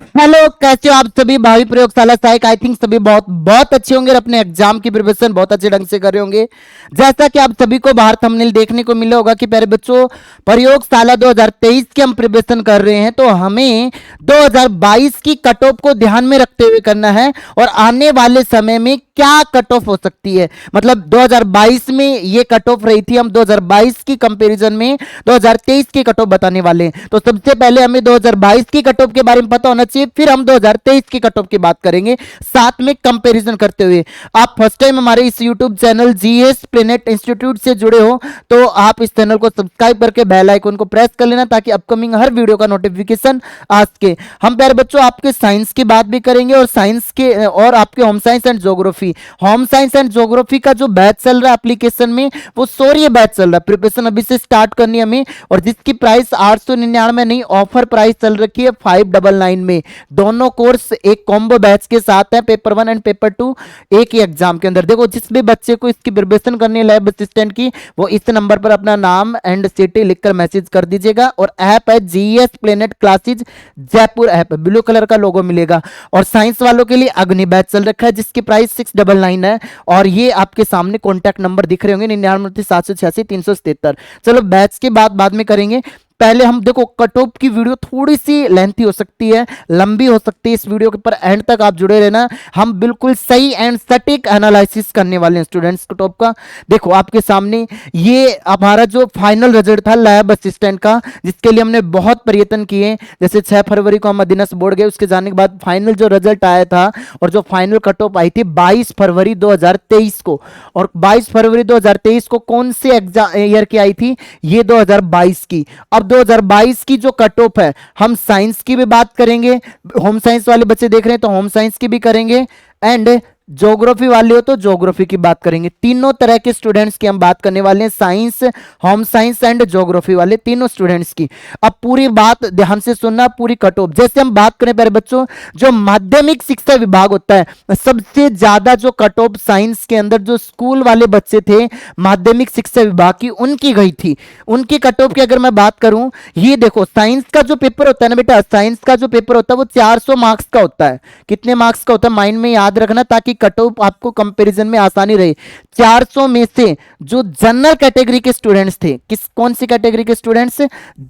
Hello, कैसे हो आप सभी? भावी प्रयोगशाला सहायक आई थिंक सभी बहुत बहुत अच्छे होंगे और अपने एग्जाम की प्रिपरेशन बहुत अच्छे ढंग से कर रहे होंगे। जैसा कि आप सभी को बाहर थंबनेल देखने को मिला होगा कि प्यारे बच्चों, प्रयोगशाला 2023 की हम प्रिपरेशन कर रहे हैं, तो हमें 2022 की कट ऑफ को ध्यान में रखते हुए करना है और आने वाले समय में क्या कट ऑफ हो सकती है। मतलब 2022 में ये कट ऑफ रही थी, हम 2022 की कंपैरिजन में 2023 की कट ऑफ बताने वाले हैं। तो सबसे पहले हमें 2022 की कट ऑफ के बारे में पता होना चाहिए, फिर हम 2023 की कट ऑफ की बात करेंगे साथ में कंपैरिजन करते हुए। आप फर्स्ट टाइम हमारे इस YouTube channel GS planet institute से जुड़े हो तो आप इस चैनल को सब्सक्राइब करके बेल आइकन को प्रेस कर लेना ताकि अपकमिंग हर वीडियो का नोटिफिकेशन आ सके। हम प्यारे बच्चों आपके साइंस की बात भी करेंगे और साइंस के और आपके home science and geography, home science and geography का जो बैच चल रहा है एप्लीकेशन में, वो सौर्य बैच चल रहा है। प्रिपरेशन अभी से स्टार्ट करनी है हमें, और जिसकी प्राइस 899 नहीं, ऑफर प्राइस चल रखी है 599 में। दोनों कोर्स एक कॉम्बो बैच के साथ है, पेपर 1 एंड पेपर 2 एक ही एग्जाम के अंदर। देखो, जिस भी बच्चे को इसकी प्रिपरेशन करनी है लैब असिस्टेंट की, वो इस नंबर पर अपना नाम एंड सिटी लिखकर मैसेज कर दीजिएगा। और ऐप है GS planet classes Jaipur, app blue colour का लोगो मिलेगा। और साइंस वालों के लिए अग्नि बैच चल रखा है जिसकी प्राइस 699 है, और ये आपके सामने कॉन्टैक्ट नंबर दिख रहे होंगे 99 786 377। चलो बैच की बात बाद में करेंगे, पहले हम देखो कट ऑफ की वीडियो थोड़ी सी लेंथी हो सकती है, लंबी हो सकती है। इस वीडियो के पर एंड तक आप जुड़े रहना, हम बिल्कुल सही एंड सटीक एनालिसिस करने वाले हैं स्टूडेंट्स कट ऑफ का। देखो आपके सामने ये हमारा जो फाइनल रिजल्ट था लैब असिस्टेंट का, जिसके लिए हमने बहुत प्रयत्न किए। जैसे 6 फरवरी को हम अधीनस्थ बोर्ड गए, उसके जाने के बाद फाइनल जो रिजल्ट आया था और जो फाइनल कट ऑफ आई थी 22 फरवरी 2023 को। और 22 फरवरी 2023 को कौन से एग्जाम ईयर की आई थी? ये 2022 की। अब 2022 की जो कट ऑफ है, हम साइंस की भी बात करेंगे, होम साइंस वाले बच्चे देख रहे हैं तो होम साइंस की भी करेंगे, एंड ज्योग्राफी वाले हो तो ज्योग्राफी की बात करेंगे। तीनों तरह के स्टूडेंट्स की हम बात करने वाले हैं, science, home science and geography वाले तीनों स्टूडेंट्स की। अब पूरी बात ध्यान से सुनना, पूरी कट ऑफ। जैसे हम बात करें प्यारे बच्चों, जो माध्यमिक शिक्षा विभाग होता है, सबसे ज्यादा जो कट ऑफ साइंस के अंदर जो स्कूल वाले बच्चे थे माध्यमिक शिक्षा विभाग की, उनकी गई थी। उनकी कट ऑफ की अगर मैं बात करूं, ये देखो साइंस का जो पेपर होता है ना बेटा, साइंस का जो पेपर होता है वो 400 मार्क्स का होता है। कितने मार्क्स का होता है माइंड में याद रखना ताकि कट ऑफ आपको कंपैरिजन में आसानी रहे। 400 में से जो जनरल कैटेगरी के स्टूडेंट्स थे, कौन सी कैटेगरी के स्टूडेंट्स?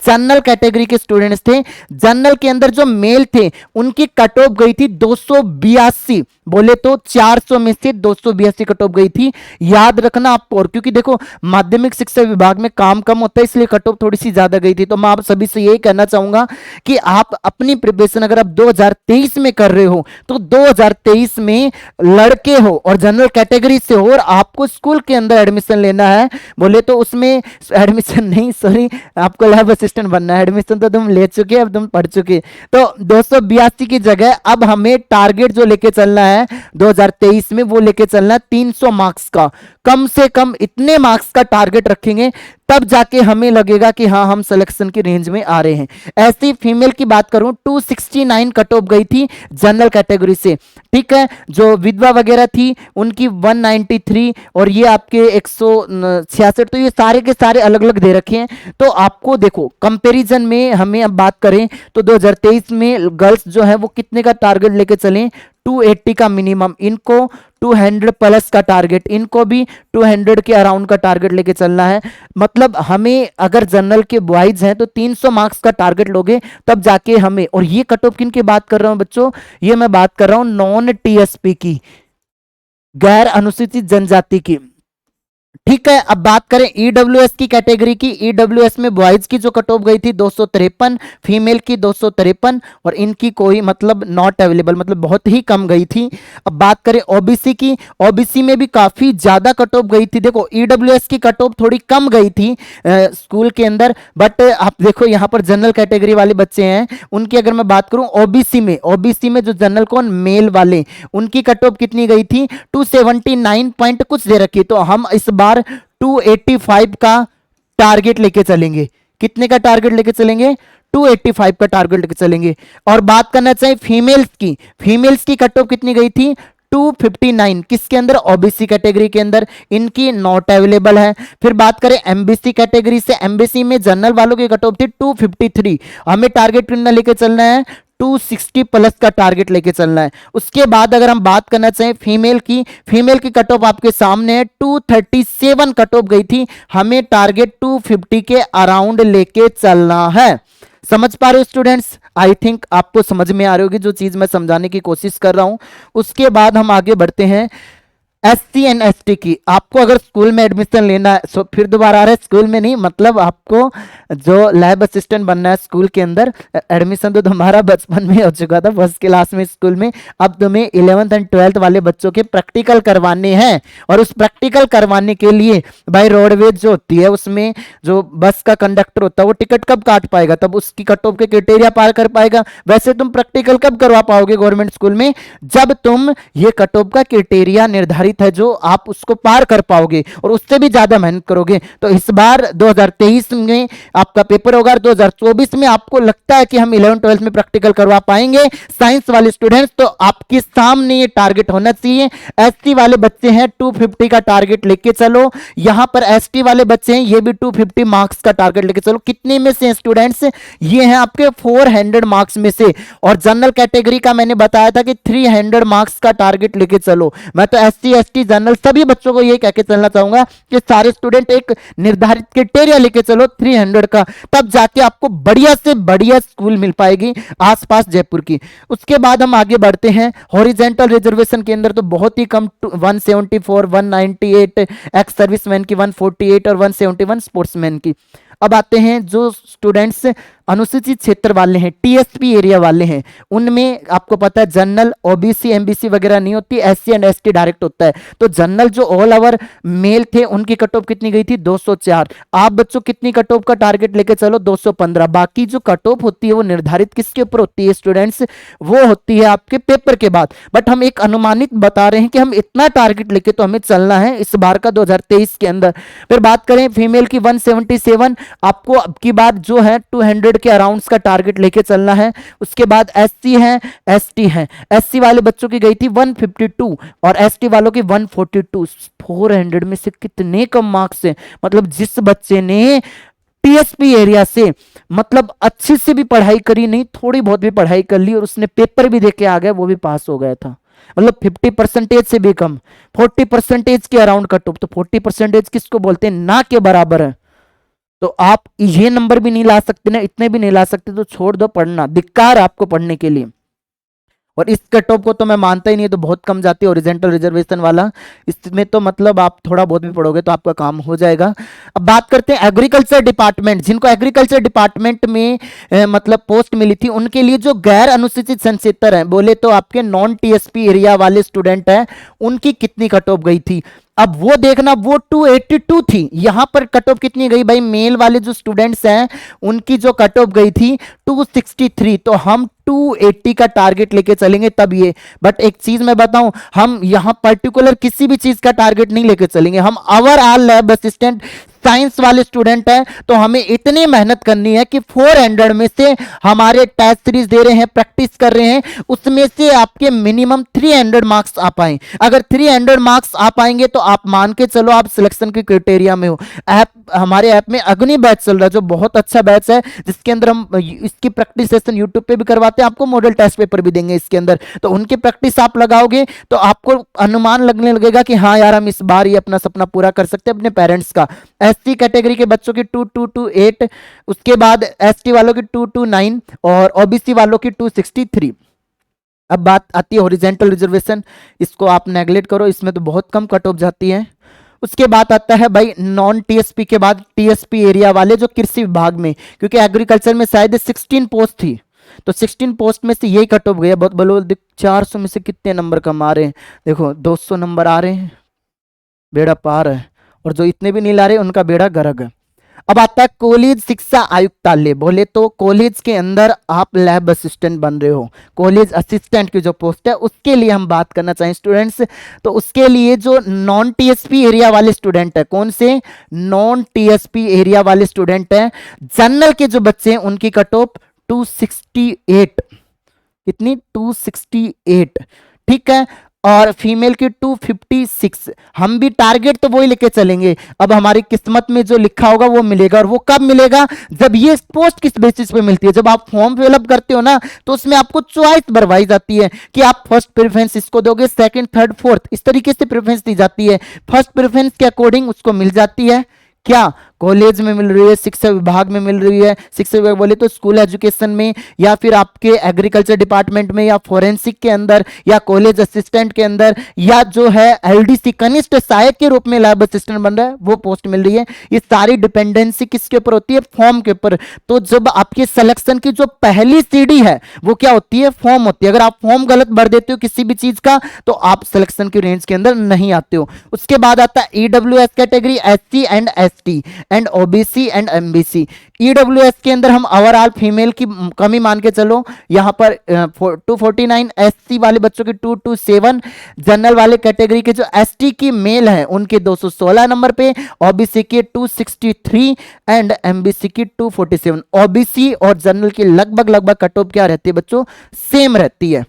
जनरल कैटेगरी के स्टूडेंट्स थे। जनरल के अंदर जो मेल थे उनकी कट ऑफ गई थी 282। बोले तो 400 में से 282 कट ऑफ गई थी। याद रखना आपको, और क्योंकि देखो माध्यमिक शिक्षा विभाग में काम कम होता है इसलिए कट ऑफ थोड़ी सी ज्यादा गई थी। तो मैं आप सभी से यही कहना चाहूंगा कि आप अपनी प्रिपरेशन अगर आप 2023 में कर रहे हो तो 2023 में लड़के हो और जनरल कैटेगरी से हो और आपको स्कूल के अंदर एडमिशन लेना है, बोले तो उसमें एडमिशन नहीं, सॉरी, आपको लैब असिस्टेंट बनना है। एडमिशन तो तुम ले चुके, अब तुम पढ़ चुके। तो 282 की जगह अब हमें टारगेट जो लेके चलना है 2023 में, वो लेके चलना है 300 मार्क्स का। कम से कम इतने मार्क्स का टारगेट रखेंगे तब जाके हमें लगेगा कि हाँ हम सिलेक्शन की रेंज में आ रहे हैं। ऐसी फीमेल की बात करूं 269 कट ऑफ गई थी जनरल कैटेगरी से, ठीक है। जो विधवा वगैरह थी उनकी 193, और ये आपके 166। तो ये सारे के सारे अलग अलग दे रखे हैं। तो आपको देखो कंपैरिजन में हमें अब बात करें तो 2023 में गर्ल्स जो है वो कितने का टारगेट लेके चलें? 280 का मिनिमम इनको, 200 प्लस का टारगेट इनको भी, 200 के अराउंड का टारगेट लेके चलना है। मतलब हमें अगर जनरल के बॉयज हैं तो 300 मार्क्स का टारगेट लोगे तब जाके हमें। और ये कट ऑफ किन की बात कर रहा हूं बच्चों? ये मैं बात कर रहा हूं नॉन टीएसपी की, गैर अनुसूचित जनजाति की, ठीक है। अब बात करें ईडब्ल्यूएस की कैटेगरी की, ईडब्ल्यूएस में बॉयज की जो कट ऑफ गई थी 253, फीमेल की 253, और इनकी कोई मतलब नॉट अवेलेबल, मतलब बहुत ही कम गई थी। अब बात करें ओबीसी की, ओबीसी में भी काफी ज्यादा कट ऑफ गई थी। देखो ईडब्ल्यूएस की कट ऑफ थोड़ी कम गई थी स्कूल के अंदर, बट आप देखो यहाँ पर जनरल कैटेगरी वाले बच्चे हैं उनकी अगर मैं बात करूं, ओबीसी में जो जनरल कौन मेल वाले, उनकी कट ऑफ कितनी गई थी? 279 पॉइंट कुछ दे रखी। तो हम इस बार 285 का टारगेट लेके चलेंगे। कितने का टारगेट लेके चलेंगे? 285 का टारगेट लेके चलेंगे। और बात करना चाहिए फीमेल्स की कट ऑफ कितनी गई थी? 259। किसके अंदर? ओबीसी कैटेगरी के अंदर, इनकी नॉट अवेलेबल है। फिर बात करें एमबीसी कैटेगरी से, एमबीसी में जनरल वालों की कट ऑफ थी 253। हमें टारगेट कितना लेके चलना है? 260 प्लस का टारगेट लेके चलना है। उसके बाद अगर हम बात करना चाहें फीमेल की कट ऑफ आपके सामने है, 237 कट ऑफ गई थी, हमें टारगेट 250 के अराउंड लेके चलना है। समझ पा रहे हो स्टूडेंट्स? आई थिंक आपको समझ में आ रही होगी जो चीज मैं समझाने की कोशिश कर रहा हूं। उसके बाद हम आगे बढ़ते हैं SC एंड ST की। आपको अगर स्कूल में एडमिशन लेना है, फिर दोबारा आ रहा है स्कूल में नहीं, मतलब आपको जो लैब असिस्टेंट बनना है स्कूल के अंदर, एडमिशन तो तुम्हारा बचपन में हो चुका था फर्स्ट क्लास में स्कूल में। अब तुम्हें 11th एंड 12th वाले बच्चों के प्रैक्टिकल करवाने हैं, और उस प्रैक्टिकल करवाने के लिए भाई रोडवेज जो होती है उसमें जो बस का कंडक्टर होता है वो टिकट कब काट पाएगा, तब उसकी कट ऑफ के क्राइटेरिया पार कर पाएगा। वैसे तुम प्रैक्टिकल कब करवा पाओगे गवर्नमेंट स्कूल में, जब तुम ये कट ऑफ का क्राइटेरिया निर्धारित है जो आप उसको पार कर पाओगे और उससे भी ज्यादा मेहनत करोगे। तो इस बार 2023 में आपका पेपर होगा, 2024 में आपको लगता है कि हम 11 12 में प्रैक्टिकल करवा पाएंगे साइंस वाले स्टूडेंट्स, तो आपके सामने ये टारगेट होना चाहिए। एसटी वाले बच्चे हैं 250 का टारगेट लेके चलो, यहां पर एसटी वाले बच्चे हैं ये भी 250 मार्क्स का टारगेट लेके चलो। कितने में से स्टूडेंट्स? ये हैं आपके 400 मार्क्स में से, और जनरल कैटेगरी का मैंने बताया था कि 300 मार्क्स का टारगेट लेके चलो। मैं तो एससी एसटी जनरल सभी बच्चों को ये कह के चलना चाहूंगा कि सारे स्टूडेंट एक निर्धारित क्राइटेरिया लेके चलो 300 का, तब जाके आपको बढ़िया से बढ़िया स्कूल मिल पाएगी आसपास जयपुर की। उसके बाद हम आगे बढ़ते हैं हॉरिजेंटल रिजर्वेशन के अंदर, तो बहुत ही कम 174 198 एक्स सर्विसमैन की, 148 और 171 स्पोर्ट्समैन की। अब आते हैं जो स्टूडेंट्स अनुसूचित क्षेत्र वाले हैं, टीएसपी एरिया वाले हैं, उनमें आपको पता है जनरल ओबीसी एमबीसी वगैरह नहीं होती, एससी एंड एसटी डायरेक्ट होता है। तो जनरल जो ऑल ओवर मेल थे उनकी कट ऑफ कितनी गई थी? 204। आप बच्चों कितनी कट ऑफ का टारगेट लेके चलो? 215। बाकी जो कट ऑफ होती है वो निर्धारित किसके ऊपर होती है स्टूडेंट्स? वो होती है आपके पेपर के बाद, बट हम एक अनुमानित बता रहे हैं कि हम इतना टारगेट लेके तो हमें चलना है इस बार का 2023 के अंदर। फिर बात करें फीमेल की 177, आपको अब की बार जो है 200 के अराउंड्स का टारगेट लेके चलना है। उसके बाद एससी है एसटी है, एससी वाले बच्चों की गई थी 152 और एसटी वालों की 142। 400 में से कितने कम मार्क्स हैं? मतलब जिस बच्चे ने टीएसपी एरिया से मतलब अच्छी से भी पढ़ाई करी नहीं, थोड़ी बहुत भी पढ़ाई कर ली और उसने पेपर भी देके आ गया, वो भी पास हो गया था। मतलब 50% से भी कम, 40% के अराउंड कट ऑफ। तो 40% किसको बोलते हैं? ना के बराबर है। तो आप ये नंबर भी नहीं ला सकते ना, इतने भी नहीं ला सकते, तो छोड़ दो पढ़ना, धिक्कार आपको पढ़ने के लिए। और इस कट ऑफ को तो मैं मानता ही नहीं, तो बहुत कम जाती है ओरिजेंटल रिजर्वेशन वाला, इसमें तो मतलब आप थोड़ा बहुत भी पढ़ोगे तो आपका काम हो जाएगा। अब बात करते हैं एग्रीकल्चर डिपार्टमेंट, जिनको एग्रीकल्चर डिपार्टमेंट में मतलब पोस्ट मिली थी, उनके लिए जो गैर अनुसूचित संक्षेत्र है, बोले तो आपके नॉन टीएसपी एरिया वाले स्टूडेंट हैं, उनकी कितनी कट ऑफ गई थी? अब वो देखना, वो 282 थी, यहां पर कट ऑफ कितनी गई भाई? मेल वाले जो स्टूडेंट्स हैं उनकी जो कट ऑफ गई थी 263, तो हम 280 का टारगेट लेके चलेंगे तब ये। बट एक चीज मैं बताऊं, हम यहां पर्टिकुलर किसी भी चीज का टारगेट नहीं लेके चलेंगे, हम ओवरऑल लैब असिस्टेंट साइंस वाले स्टूडेंट हैं, तो हमें इतनी मेहनत करनी है कि 400 में से हमारे टेस्ट सीरीज दे रहे हैं, प्रैक्टिस कर रहे हैं, उसमें से आपके मिनिमम 300 मार्क्स आ पाए। अगर 300 मार्क्स आ पाएंगे तो आप मान के चलो आप सिलेक्शन के क्राइटेरिया में हो। हमारे ऐप में अग्नि बैच चल रहा है जो बहुत अच्छा बैच है, जिसके अंदर हम इसकी प्रैक्टिस सेशन यूट्यूब पे भी करवाते हैं, आपको मॉडल टेस्ट पेपर भी देंगे इसके अंदर। तो उनकी प्रैक्टिस आप लगाओगे तो आपको अनुमान लगने लगेगा कि हाँ यार हम इस बार ये अपना सपना पूरा कर सकते हैं अपने पेरेंट्स का। एससी कैटेगरी के बच्चों की 2228, उसके बाद एसटी वालों की 229 और ओबीसी वालों की 263। अब बात आती है हॉरिजेंटल रिजर्वेशन, इसको आप नेगलेक्ट करो, इसमें तो बहुत कम कट ऑफ जाती है। उसके बाद आता है भाई नॉन टीएसपी के बाद टीएसपी एरिया वाले जो कृषि विभाग में, क्योंकि एग्रीकल्चर में शायद 16 पोस्ट थी, तो 16 पोस्ट में से यही कट ऑफ गया। बहुत बोलो 400 में से कितने नंबर कम आ रहे हैं? देखो 200 नंबर आ रहे हैं, बेड़ा पार है, और जो इतने भी नहीं ला रहे उनका बेड़ा गर्क है। अब आता है कॉलेज शिक्षा आयुक्तालय, बोले तो कॉलेज के अंदर आप लैब असिस्टेंट बन रहे हो, कॉलेज असिस्टेंट की जो पोस्ट है उसके लिए हम बात करना चाहें स्टूडेंट्स, तो उसके लिए जो नॉन टीएसपी एरिया वाले स्टूडेंट है, कौन से? नॉन टीएसपी एरिया वाले स्टूडेंट है, जनरल के जो बच्चे हैं उनकी कट ऑफ 268, कितनी? 268, ठीक है। और फीमेल की 256। हम भी टारगेट तो वही लेके चलेंगे, अब हमारी किस्मत में जो लिखा होगा वो मिलेगा। और वो कब मिलेगा? जब ये पोस्ट किस बेसिस पे मिलती है, जब आप फॉर्म फिलअप करते हो ना, तो उसमें आपको चॉइस भरवाई जाती है कि आप फर्स्ट प्रेफरेंस इसको दोगे, सेकंड थर्ड फोर्थ, इस तरीके से प्रेफरेंस दी जाती है। फर्स्ट प्रेफरेंस के अकॉर्डिंग उसको मिल जाती है क्या? कॉलेज में मिल रही है, शिक्षा विभाग में मिल रही है, शिक्षा विभाग बोले तो स्कूल एजुकेशन में, या फिर आपके एग्रीकल्चर डिपार्टमेंट में, या फोरेंसिक के अंदर, या कॉलेज असिस्टेंट के अंदर, या जो है एलडीसी कनिष्ठ सहायक के रूप में लैब असिस्टेंट बन रहा है, वो पोस्ट मिल रही है। ये सारी डिपेंडेंसी किसके ऊपर होती है? फॉर्म के ऊपर। तो जब आपके सिलेक्शन की जो पहली सीढ़ी है वो क्या होती है? फॉर्म होती है। अगर आप फॉर्म गलत भर देते हो किसी भी चीज का, तो आप सिलेक्शन की रेंज के अंदर नहीं आते हो। उसके बाद आता है EWS category, SC and ST and OBC and MBC. EWS के अंदर हम ओवरऑल फीमेल की कमी मान के चलो, यहां पर 249, एससी वाले बच्चों की 227, जनरल वाले कैटेगरी के जो एसटी की मेल है उनके 216 नंबर पे, ओबीसी के 263 एंड एमबीसी की 247। ओबीसी और जनरल की लगभग लगभग कट ऑफ क्या रहती है बच्चों? सेम रहती है।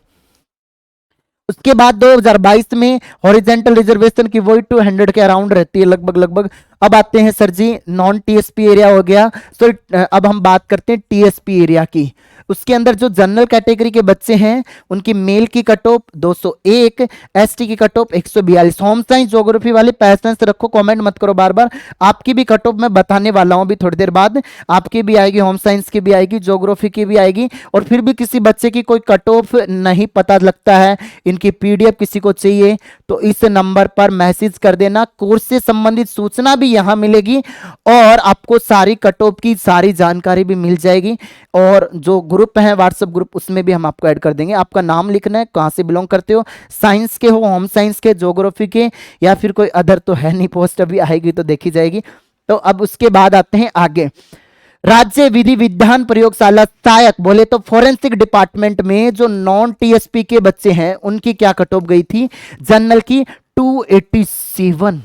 उसके बाद 2022 में हॉरिजेंटल रिजर्वेशन की वही 200 के अराउंड रहती है लगभग लगभग। अब आते हैं सर जी, नॉन टीएसपी एरिया हो गया, तो अब हम बात करते हैं टीएसपी एरिया की। उसके अंदर जो जनरल कैटेगरी के बच्चे हैं उनकी मेल की कट ऑफ 201, एसटी की cut off 142। Home science geography वाले पैसेंस रखो, कमेंट मत करो बार बार, आपकी भी कट ऑफ मैं बताने वाला हूं अभी थोड़ी देर बाद। आपकी भी आएगी, होम साइंस की भी आएगी, ज्योग्राफी की भी आएगी। और फिर भी किसी बच्चे की कोई कट ऑफ नहीं पता लगता है, इनकी पीडीएफ किसी को चाहिए, तो इस नंबर पर मैसेज कर देना। कोर्स से संबंधित सूचना भी यहां मिलेगी और आपको सारी कट ऑफ की सारी जानकारी भी मिल जाएगी। और जो ग्रुप है व्हाट्सएप ग्रुप, उसमें भी हम आपको ऐड कर देंगे। आपका नाम लिखना है, कहां से बिलोंग करते हो, साइंस के हो, होम साइंस के, ज्योग्राफी के, या फिर कोई अदर तो है नहीं। पोस्ट अभी आएगी तो देखी जाएगी। तो अब उसके बाद आते हैं आगे। राज्य विधि विज्ञान प्रयोगशाला सहायक बोले तो फोरेंसिक डिपार्टमेंट में जो नॉन टीएसपी के बच्चे हैं उनकी क्या कट ऑफ गई थी? जनरल की 287,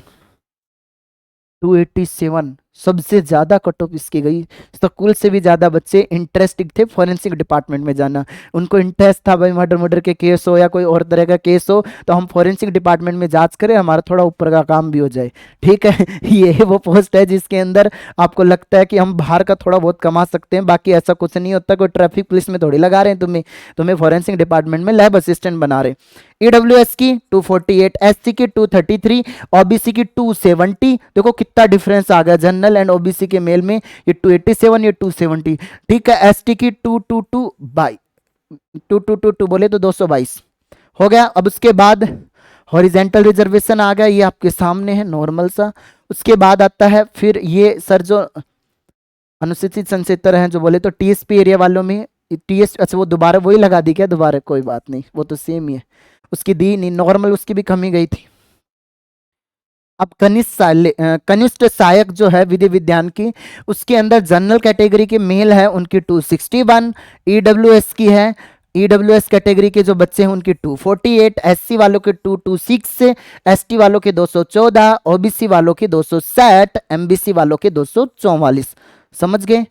287 सबसे ज्यादा कट ऑफ इसकी गई। स्कूल से भी ज्यादा बच्चे इंटरेस्टेड थे फॉरेंसिक डिपार्टमेंट में जाना। उनको इंटरेस्ट था भाई, मर्डर के केस हो या कोई और तरह का केस हो तो हम फॉरेंसिक डिपार्टमेंट में जांच करें, हमारा थोड़ा ऊपर का काम भी हो जाए। ठीक है ये वो पोस्ट है जिसके अंदर आपको लगता है कि हम बाहर का थोड़ा बहुत कमा सकते हैं, बाकी ऐसा कुछ नहीं होता। कोई ट्रैफिक पुलिस में थोड़ी लगा रहे हैं तुम्हें फॉरेंसिक डिपार्टमेंट में लैब असिस्टेंट बना रहे। ईडब्ल्यूएस की 248, एससी की 233, ओबीसी की 270। देखो कितना डिफरेंस आ गया जनरल एंड ओबीसी के मेल में, ये 287 ये 270। ठीक है, एसटी की 222 बोले तो 222 हो गया। अब उसके बाद हॉरिजेंटल रिजर्वेशन आ गया, ये आपके सामने है नॉर्मल सा। उसके बाद आता है फिर ये सर जो अनुसूचित संक्षेत्र हैं जो बोले तो टीएसपी एरिया वालों में टीएस, अच्छा वो दोबारा वही लगा दी क्या? दोबारा कोई बात नहीं, वो तो सेम ही है, उसकी दी नहीं, नॉर्मल उसकी भी कमी गई थी। अब कनिष्ठ सहायक जो है विधि विज्ञान की, उसके अंदर जनरल कैटेगरी के मेल है उनकी 261, ईडब्ल्यूएस की है, ईडब्ल्यूएस कैटेगरी के जो बच्चे हैं उनकी 248, एससी वालों के 226, एसटी वालों के 214, ओबीसी वालों के 260, एमबीसी वालों के 244। समझ गए?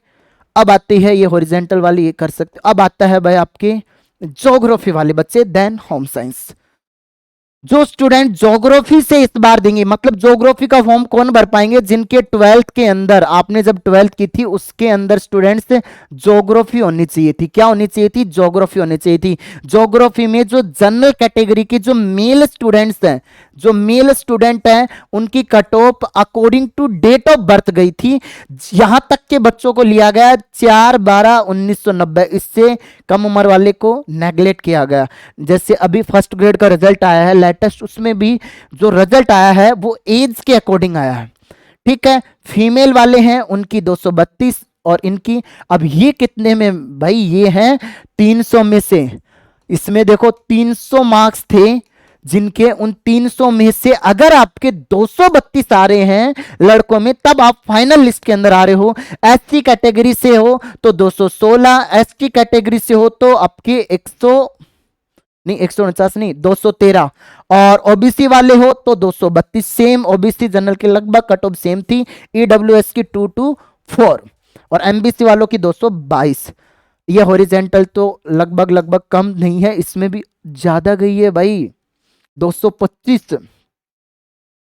अब आती है ये हॉरिजेंटल वाली, ये कर सकते। अब आता है भाई आपके ज्योग्राफी वाले बच्चे, देन होम साइंस। जो स्टूडेंट ज्योग्राफी से इस बार देंगे, मतलब ज्योग्राफी का फॉर्म कौन भर पाएंगे? जिनके 12th के अंदर, आपने जब 12th की थी उसके अंदर स्टूडेंट्स ज्योग्राफी होनी चाहिए थी। क्या होनी चाहिए थी? ज्योग्राफी होनी चाहिए थी। ज्योग्राफी में जो जनरल कैटेगरी के जो मेल स्टूडेंट्स हैं, जो मेल स्टूडेंट हैं, उनकी cut off according to date of birth गई थी। यहां तक के बच्चों को लिया गया 4/12/1990, इससे कम उम्र वाले को नेग्लेक्ट किया गया। जैसे अभी फर्स्ट ग्रेड का रिजल्ट आया है लेटेस्ट, उसमें भी जो रिजल्ट आया है वो एज के अकॉर्डिंग आया है। ठीक है, फीमेल वाले हैं उनकी 232 और इनकी, अब ये कितने में भाई? ये हैं 300 में से। इसमें देखो 300 मार्क्स थे, जिनके उन 300 में से अगर आपके 232 आ रहे हैं लड़कों में, तब आप फाइनल लिस्ट के अंदर आ रहे हो। एससी कैटेगरी से हो तो 216, एसटी कैटेगरी से हो तो आपके 149 नहीं 213, और ओबीसी वाले हो तो 232। सेम ओबीसी जनरल के लगभग कट ऑफ सेम थी। ईडब्ल्यूएस की 224 और एमबीसी वालों की 222। ये हॉरिजेंटल तो लगभग लगभग कम नहीं है, इसमें भी ज्यादा गई है भाई। 225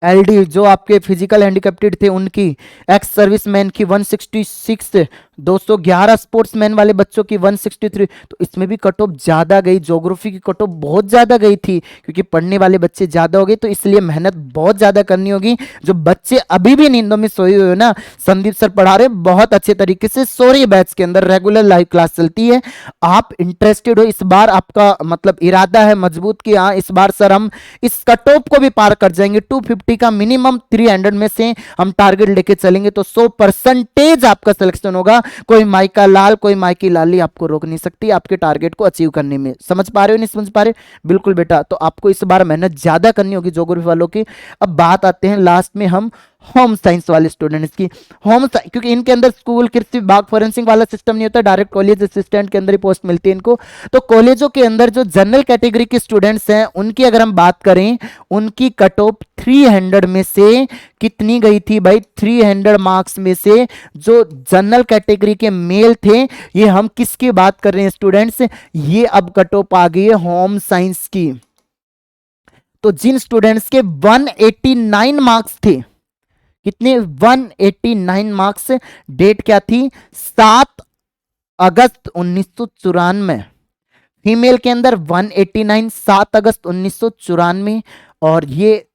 एलडी जो आपके फिजिकल हैंडिकैप्टेड थे उनकी, एक्स सर्विसमैन की 166, 211 स्पोर्ट्समैन वाले बच्चों की 163। तो इसमें भी कट ऑफ ज्यादा गई, ज्योग्राफी की कट ऑफ बहुत ज्यादा गई थी क्योंकि पढ़ने वाले बच्चे ज्यादा हो गए, तो इसलिए मेहनत बहुत ज्यादा करनी होगी। जो बच्चे अभी भी नींदों में सोए हुए हो ना, संदीप सर पढ़ा रहे बहुत अच्छे तरीके से, सोरी बैच के अंदर रेगुलर लाइव क्लास चलती है। आप इंटरेस्टेड हो, इस बार आपका मतलब इरादा है मजबूत कि हाँ इस बार सर हम इस कट ऑफ को भी पार कर जाएंगे, 250 का मिनिमम 300 में से हम टारगेट लेके चलेंगे तो 100% आपका सिलेक्शन होगा। कोई माइका लाल कोई माइकी लाली आपको रोक नहीं सकती आपके टारगेट को अचीव करने में। समझ पा रहे हो नहीं समझ पा रहे? बिल्कुल बेटा, तो आपको इस बार मेहनत ज्यादा करनी होगी ज्योग्राफी वालों की। अब बात आते हैं लास्ट में हम होम साइंस वाले स्टूडेंट्स की। क्योंकि इनके अंदर स्कूल कृषि विभाग फॉरेंसिक वाला सिस्टम नहीं होता, डायरेक्ट कॉलेज असिस्टेंट के अंदर ही पोस्ट मिलती है इनको। तो कॉलेजों के अंदर जो जनरल कैटेगरी के स्टूडेंट्स हैं उनकी अगर हम बात करें, उनकी कट ऑफ 300 में से कितनी गई थी भाई? 300 मार्क्स में से जो जनरल कैटेगरी के मेल थे, ये हम किसकी बात कर रहे हैं स्टूडेंट्स? ये अब कट ऑफ आ गई है होम साइंस की। तो जिन स्टूडेंट्स के 189 मार्क्स थे, कितने? 189 मार्क्स। डेट क्या थी? 7 अगस्त 1994। फीमेल के अंदर 189, 7 अगस्त 1994, और ये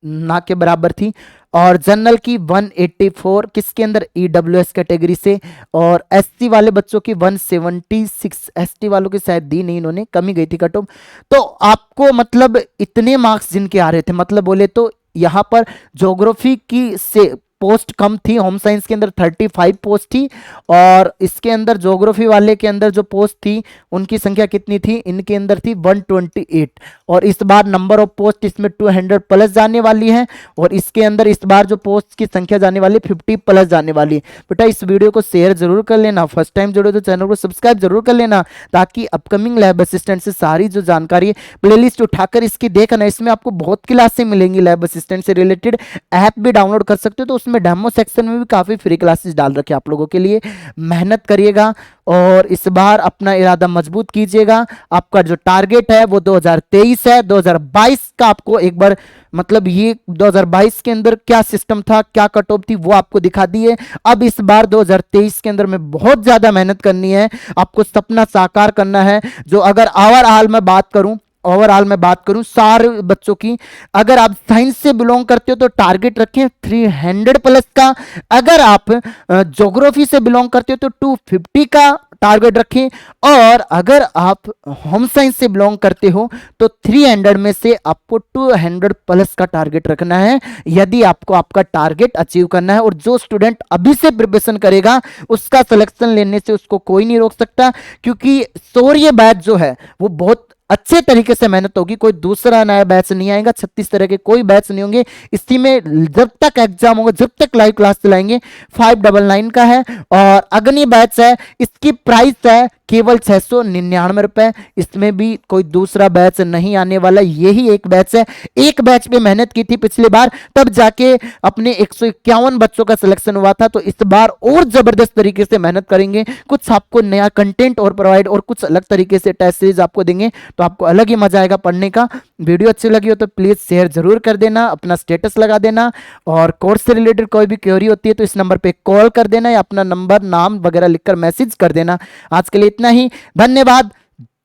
ना के बराबर थी। और जनरल की 184 किसके अंदर? ईडब्ल्यूएस कैटेगरी से। और एससी वाले बच्चों की 176, एसटी वालों की शायद दी नहीं इन्होंने, कमी गई थी कट ऑफ। तो आपको मतलब इतने मार्क्स जिनके आ रहे थे, मतलब बोले तो यहां पर ज्योग्राफी की से पोस्ट कम थी, होम साइंस के अंदर 35 पोस्ट थी, और इसके अंदर ज्योग्राफी वाले के अंदर जो पोस्ट थी उनकी संख्या कितनी थी? इनके अंदर थी 128। और इस बार नंबर ऑफ पोस्ट इसमें 200 प्लस जाने वाली है, और इसके अंदर इस बार जो पोस्ट की संख्या जाने वाली 50 प्लस जाने वाली है। बेटा इस वीडियो को शेयर जरूर कर लेना, फर्स्ट टाइम जुड़े तो चैनल को सब्सक्राइब जरूर कर लेना, ताकि अपकमिंग लैब असिस्टेंट से सारी जो जानकारी है प्लेलिस्ट उठाकर इसकी देखना। इसमें आपको बहुत क्लासें मिलेंगी लैब असिस्टेंट से रिलेटेड, ऐप भी डाउनलोड कर सकते हो। तो उसमें डेमो सेक्शन में भी काफी फ्री क्लासेस डाल रखे आप लोगों के लिए। मेहनत करिएगा और इस बार अपना इरादा मजबूत कीजिएगा। आपका जो टारगेट है वो 2023 है। 2022 का आपको एक बार मतलब ये 2022 के अंदर क्या सिस्टम था, क्या कट ऑफ थी, वो आपको दिखा दिए। अब इस बार 2023 के अंदर में बहुत ज्यादा मेहनत करनी है, आपको सपना साकार करना है। जो अगर ओवरऑल मैं बात करूं सारे बच्चों की, अगर आप साइंस से बिलोंग करते हो तो टारगेट रखें 300 प्लस का। अगर आप ज्योग्राफी से बिलोंग करते हो तो 250 का टारगेट रखें, और अगर आप होम साइंस से बिलोंग करते हो तो 300 में से आपको 200 प्लस का टारगेट रखना है, यदि आपको आपका टारगेट अचीव करना है। और जो स्टूडेंट अभी से प्रिपरेशन करेगा उसका सिलेक्शन लेने से उसको कोई नहीं रोक सकता, क्योंकि शौर्य बैच जो है वो बहुत अच्छे तरीके से मेहनत होगी। कोई दूसरा नया बैच नहीं आएगा, 36 तरह के कोई बैच नहीं होंगे इसी में। जब तक एग्जाम होगा, जब तक लाइव क्लास चलाएंगे, 599 का है। और अग्नि बैच है, इसकी प्राइस है केवल 699 रुपए। इसमें भी कोई दूसरा बैच नहीं आने वाला, यही एक बैच है। एक बैच पे मेहनत की थी पिछली बार, तब जाके अपने 151 बच्चों का सिलेक्शन हुआ था। तो इस बार और जबरदस्त तरीके से मेहनत करेंगे, कुछ आपको नया कंटेंट और प्रोवाइड और कुछ अलग तरीके से टेस्ट सीरीज आपको देंगे, तो आपको अलग ही मजा आएगा पढ़ने का। वीडियो अच्छी लगी हो तो प्लीज शेयर जरूर कर देना, अपना स्टेटस लगा देना, और कोर्स से रिलेटेड कोई भी क्वेरी होती है तो इस नंबर पे कॉल कर देना या अपना नंबर नाम वगैरह लिखकर मैसेज कर देना। आज के लिए इतना ही, धन्यवाद,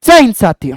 जय हिंद साथियों।